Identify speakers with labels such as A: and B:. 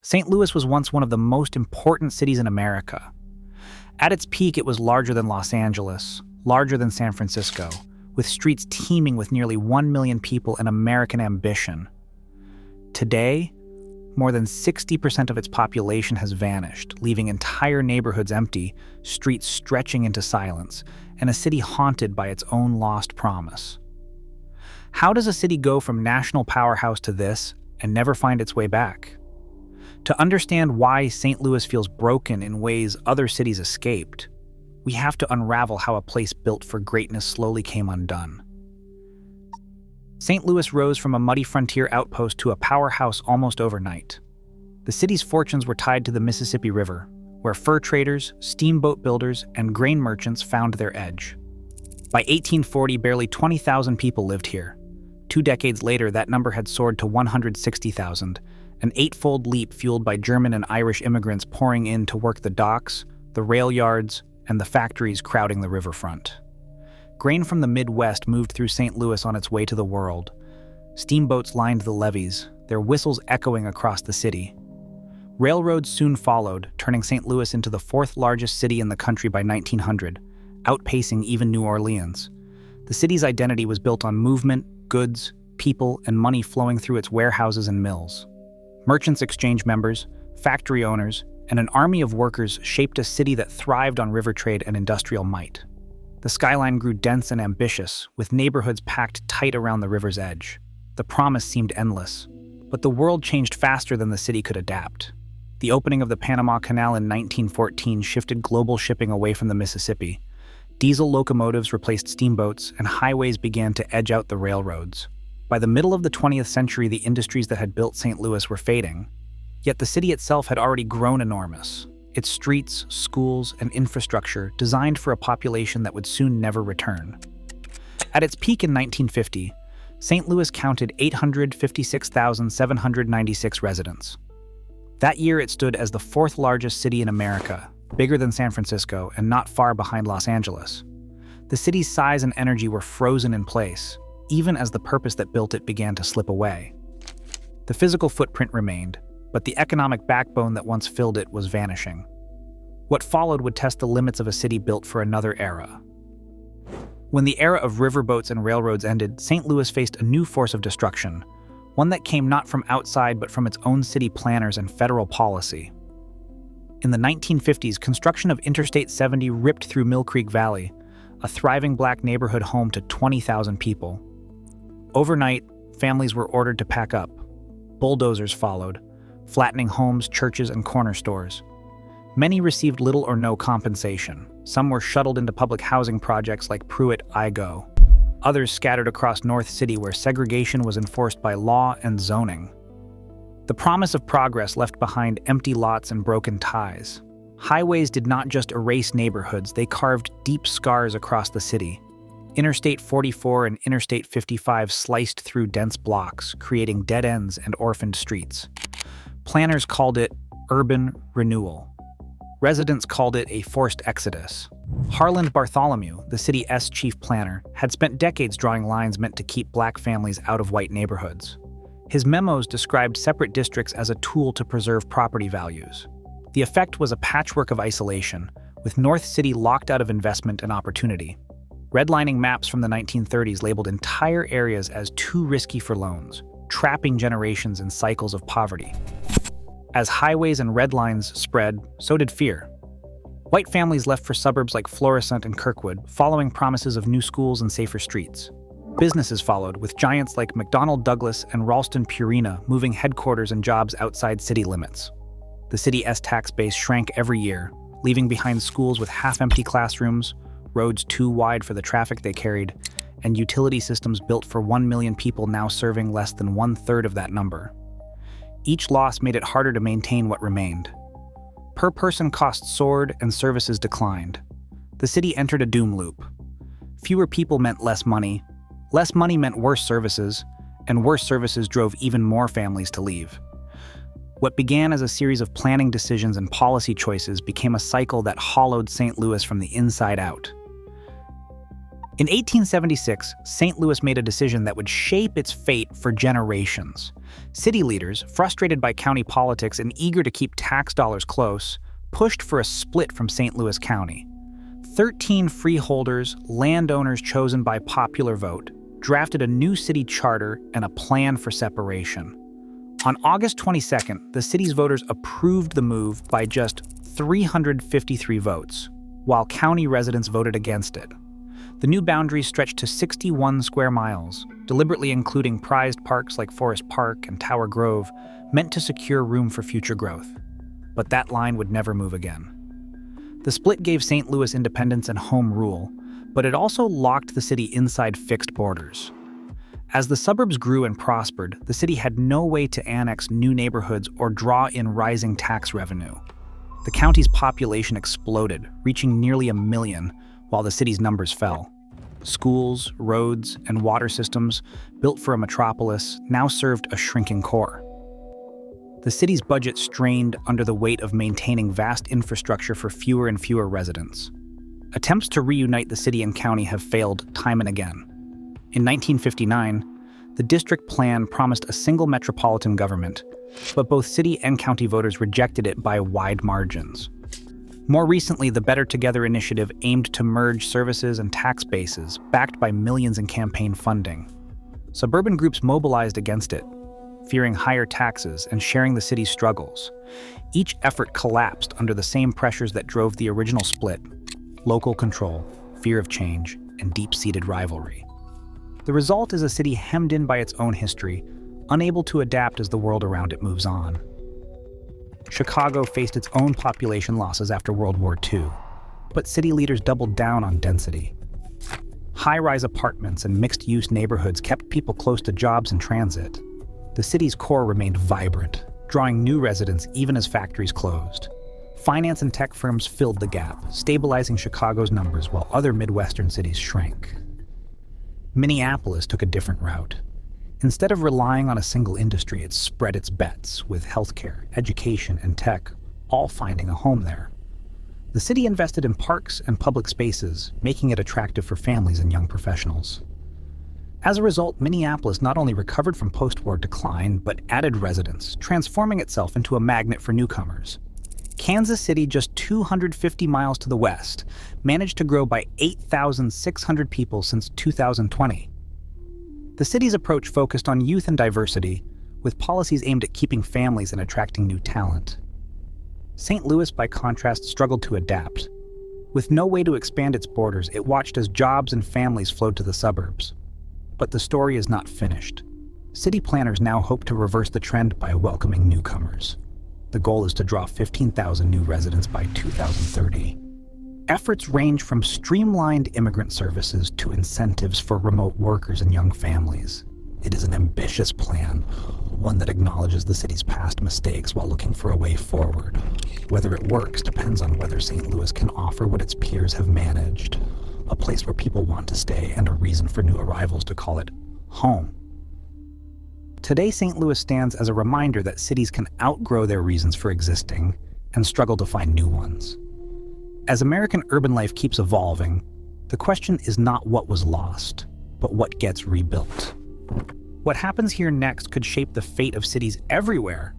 A: St. Louis was once one of the most important cities in America. At its peak, it was larger than Los Angeles, larger than San Francisco, with streets teeming with nearly 1 million people and American ambition. Today, more than 60% of its population has vanished, leaving entire neighborhoods empty, streets stretching into silence, and a city haunted by its own lost promise. How does a city go from national powerhouse to this and never find its way back? To understand why St. Louis feels broken in ways other cities escaped, we have to unravel how a place built for greatness slowly came undone. St. Louis rose from a muddy frontier outpost to a powerhouse almost overnight. The city's fortunes were tied to the Mississippi River, where fur traders, steamboat builders, and grain merchants found their edge. By 1840, barely 20,000 people lived here. 2 decades later, that number had soared to 160,000, an 8-fold leap fueled by German and Irish immigrants pouring in to work the docks, the rail yards, and the factories crowding the riverfront. Grain from the Midwest moved through St. Louis on its way to the world. Steamboats lined the levees, their whistles echoing across the city. Railroads soon followed, turning St. Louis into the 4th largest city in the country by 1900, outpacing even New Orleans. The city's identity was built on movement, goods, people, and money flowing through its warehouses and mills. Merchants Exchange members, factory owners, and an army of workers shaped a city that thrived on river trade and industrial might. The skyline grew dense and ambitious, with neighborhoods packed tight around the river's edge. The promise seemed endless, but the world changed faster than the city could adapt. The opening of the Panama Canal in 1914 shifted global shipping away from the Mississippi. Diesel locomotives replaced steamboats, and highways began to edge out the railroads. By the middle of the 20th century, the industries that had built St. Louis were fading. Yet the city itself had already grown enormous. Its streets, schools, and infrastructure designed for a population that would soon never return. At its peak in 1950, St. Louis counted 856,796 residents. That year, it stood as the 4th largest city in America, bigger than San Francisco and not far behind Los Angeles. The city's size and energy were frozen in place, even as the purpose that built it began to slip away. The physical footprint remained, but the economic backbone that once filled it was vanishing. What followed would test the limits of a city built for another era. When the era of riverboats and railroads ended, St. Louis faced a new force of destruction, one that came not from outside but from its own city planners and federal policy. In the 1950s, construction of Interstate 70 ripped through Mill Creek Valley, a thriving black neighborhood home to 20,000 people. Overnight, families were ordered to pack up. Bulldozers followed, flattening homes, churches, and corner stores. Many received little or no compensation. Some were shuttled into public housing projects like Pruitt-Igoe. Others scattered across North City where segregation was enforced by law and zoning. The promise of progress left behind empty lots and broken ties. Highways did not just erase neighborhoods, they carved deep scars across the city. Interstate 44 and Interstate 55 sliced through dense blocks, creating dead ends and orphaned streets. Planners called it urban renewal. Residents called it a forced exodus. Harland Bartholomew, the city's chief planner, had spent decades drawing lines meant to keep black families out of white neighborhoods. His memos described separate districts as a tool to preserve property values. The effect was a patchwork of isolation, with North City locked out of investment and opportunity. Redlining maps from the 1930s labeled entire areas as too risky for loans, trapping generations in cycles of poverty. As highways and red lines spread, so did fear. White families left for suburbs like Florissant and Kirkwood, following promises of new schools and safer streets. Businesses followed, with giants like McDonnell Douglas and Ralston Purina moving headquarters and jobs outside city limits. The city's tax base shrank every year, leaving behind schools with half-empty classrooms, roads too wide for the traffic they carried, and utility systems built for 1 million people now serving less than 1/3 of that number. Each loss made it harder to maintain what remained. Per-person costs soared and services declined. The city entered a doom loop. Fewer people meant less money meant worse services, and worse services drove even more families to leave. What began as a series of planning decisions and policy choices became a cycle that hollowed St. Louis from the inside out. In 1876, St. Louis made a decision that would shape its fate for generations. City leaders, frustrated by county politics and eager to keep tax dollars close, pushed for a split from St. Louis County. 13 freeholders, landowners chosen by popular vote, drafted a new city charter and a plan for separation. On August 22nd, the city's voters approved the move by just 353 votes, while county residents voted against it. The new boundaries stretched to 61 square miles, deliberately including prized parks like Forest Park and Tower Grove, meant to secure room for future growth. But that line would never move again. The split gave St. Louis independence and home rule, but it also locked the city inside fixed borders. As the suburbs grew and prospered, the city had no way to annex new neighborhoods or draw in rising tax revenue. The county's population exploded, reaching nearly 1 million, while the city's numbers fell. Schools, roads, and water systems, built for a metropolis, now served a shrinking core. The city's budget strained under the weight of maintaining vast infrastructure for fewer and fewer residents. Attempts to reunite the city and county have failed time and again. In 1959, the district plan promised a single metropolitan government, but both city and county voters rejected it by wide margins. More recently, the Better Together initiative aimed to merge services and tax bases, backed by millions in campaign funding. Suburban groups mobilized against it, fearing higher taxes and sharing the city's struggles. Each effort collapsed under the same pressures that drove the original split: local control, fear of change, and deep-seated rivalry. The result is a city hemmed in by its own history, unable to adapt as the world around it moves on. Chicago faced its own population losses after World War II, but city leaders doubled down on density. High-rise apartments and mixed-use neighborhoods kept people close to jobs and transit. The city's core remained vibrant, drawing new residents even as factories closed. Finance and tech firms filled the gap, stabilizing Chicago's numbers while other Midwestern cities shrank. Minneapolis took a different route. Instead of relying on a single industry, it spread its bets, with healthcare, education, and tech all finding a home there. The city invested in parks and public spaces, making it attractive for families and young professionals. As a result, Minneapolis not only recovered from post-war decline, but added residents, transforming itself into a magnet for newcomers. Kansas City, just 250 miles to the west, managed to grow by 8,600 people since 2020. The city's approach focused on youth and diversity, with policies aimed at keeping families and attracting new talent. St. Louis, by contrast, struggled to adapt. With no way to expand its borders, it watched as jobs and families flowed to the suburbs. But the story is not finished. City planners now hope to reverse the trend by welcoming newcomers. The goal is to draw 15,000 new residents by 2030. Efforts range from streamlined immigrant services to incentives for remote workers and young families. It is an ambitious plan, one that acknowledges the city's past mistakes while looking for a way forward. Whether it works depends on whether St. Louis can offer what its peers have managed, a place where people want to stay and a reason for new arrivals to call it home. Today, St. Louis stands as a reminder that cities can outgrow their reasons for existing and struggle to find new ones. As American urban life keeps evolving, the question is not what was lost, but what gets rebuilt. What happens here next could shape the fate of cities everywhere,